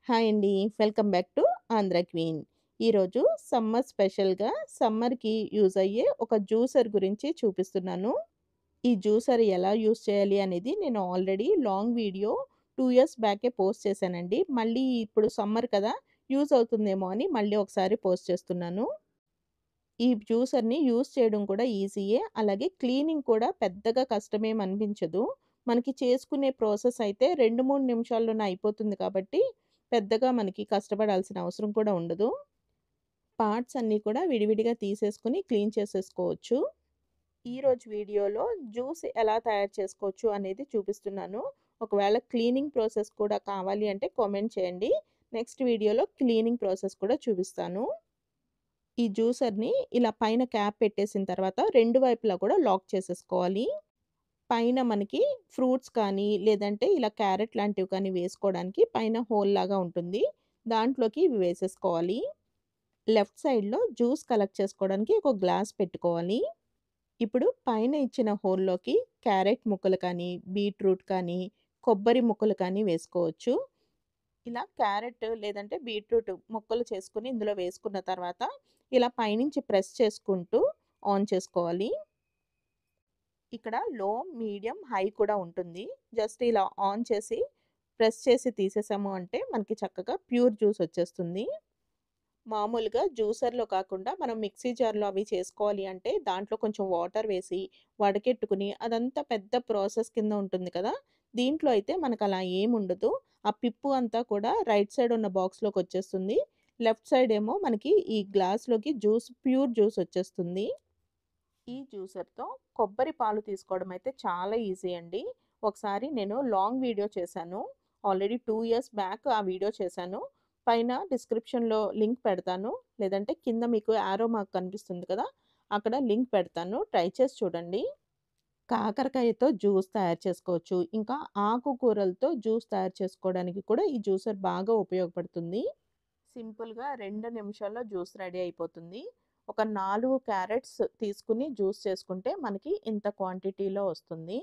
Hi అండి. Welcome back to Andhra queen. ఈరోజు summer స్పెషల్‌గా సమ్మర్‌కి యూజ్ అయ్యే ఒక జ్యూసర్ గురించి చూపిస్తున్నాను. ఈ జ్యూసర్ ఎలా యూజ్ చేయాలి అనేది నేను ఆల్రెడీ లాంగ్ వీడియో 2 ఇయర్స్ బ్యాకే పోస్ట్ చేశానండి. మళ్ళీ ఇప్పుడు సమ్మర్ కదా! యూజ్ అవుతుందేమో అని మళ్ళీ ఒకసారి పోస్ట్ చేస్తున్నాను. ఈ జ్యూసర్‌ని యూజ్ చేయడం కూడా ఈజీయే. అలాగే క్లీనింగ్ కూడా పెద్దగా కష్టమేమి అనిపించదు. మనకి చేసుకునే ప్రాసెస్ అయితే 2, 3 నిమిషాల్లోనే అయిపోతుంది కాబట్టి, పెద్దగా మనకి కష్టపడాల్సిన అవసరం కూడా ఉండదు. పార్ట్స్ అన్నీ కూడా విడివిడిగా తీసేసుకొని క్లీన్ చేసేసుకోవచ్చు. ఈరోజు వీడియోలో జ్యూస్ ఎలా తయారు చేసుకోవచ్చు అనేది చూపిస్తున్నాను. ఒకవేళ క్లీనింగ్ ప్రాసెస్ కూడా కావాలి అంటే కామెంట్ చేయండి. నెక్స్ట్ వీడియోలో క్లీనింగ్ ప్రాసెస్ కూడా చూపిస్తాను. ఈ జ్యూసర్‌ని ఇలా పైన క్యాప్ పెట్టేసిన తర్వాత 2 వైపులా కూడా లాక్ చేసేసుకోవాలి. పైన మనకి ఫ్రూట్స్ కానీ, లేదంటే ఇలా క్యారెట్ లాంటివి కానీ వేసుకోవడానికి పైన హోల్ లాగా ఉంటుంది. దాంట్లోకి ఇవి వేసేసుకోవాలి. లెఫ్ట్ సైడ్‌లో జ్యూస్ కలెక్ట్ చేసుకోవడానికి ఒక గ్లాస్ పెట్టుకోవాలి. ఇప్పుడు పైన ఇచ్చిన హోల్‌లోకి క్యారెట్ ముక్కలు కానీ, బీట్రూట్ కానీ, కొబ్బరి ముక్కలు కానీ వేసుకోవచ్చు. ఇలా క్యారెట్ లేదంటే బీట్రూట్ ముక్కలు చేసుకొని ఇందులో వేసుకున్న తర్వాత ఇలా పైనుంచి ప్రెస్ చేసుకుంటూ ఆన్ చేసుకోవాలి. ఇక్కడ లో, మీడియం, హై కూడా ఉంటుంది. జస్ట్ ఇలా ఆన్ చేసి ప్రెస్ చేసి తీసేసాము అంటే మనకి చక్కగా ప్యూర్ జ్యూస్ వచ్చేస్తుంది. మామూలుగా జ్యూసర్‌లో కాకుండా మనం మిక్సీ జార్‌లో అవి చేసుకోవాలి అంటే దాంట్లో కొంచెం వాటర్ వేసి వడకెట్టుకుని అదంతా పెద్ద ప్రాసెస్ కింద ఉంటుంది కదా! దీంట్లో అయితే మనకలా ఏముండదు. ఆ పిప్పు అంతా కూడా రైట్ సైడ్ ఉన్న బాక్స్‌లోకొచ్చేస్తుంది. లెఫ్ట్ సైడ్ ఏమో మనకి ఈ గ్లాస్‌లోకి ప్యూర్ జ్యూస్ వచ్చేస్తుంది. ఈ జ్యూసర్‌తో కొబ్బరి పాలు తీసుకోవడం అయితే చాలా ఈజీ అండి. ఒకసారి నేను లాంగ్ వీడియో చేశాను. ఆల్రెడీ 2 ఇయర్స్ బ్యాక్ ఆ వీడియో చేశాను. పైన డిస్క్రిప్షన్‌లో లింక్ పెడతాను. లేదంటే కింద మీకు యారో మార్క్ కనిపిస్తుంది కదా! అక్కడ లింక్ పెడతాను. ట్రై చేసి చూడండి. కాకరకాయతో జ్యూస్ తయారు చేసుకోవచ్చు. ఇంకా ఆకుకూరలతో జ్యూస్ తయారు చేసుకోవడానికి కూడా ఈ జ్యూసర్ బాగా ఉపయోగపడుతుంది. సింపుల్‌గా 2 నిమిషాల్లో జ్యూస్ రెడీ అయిపోతుంది. ఒక 4 క్యారెట్స్ తీసుకొని జ్యూస్ చేసుకుంటే మనకి ఇంత క్వాంటిటీలో వస్తుంది.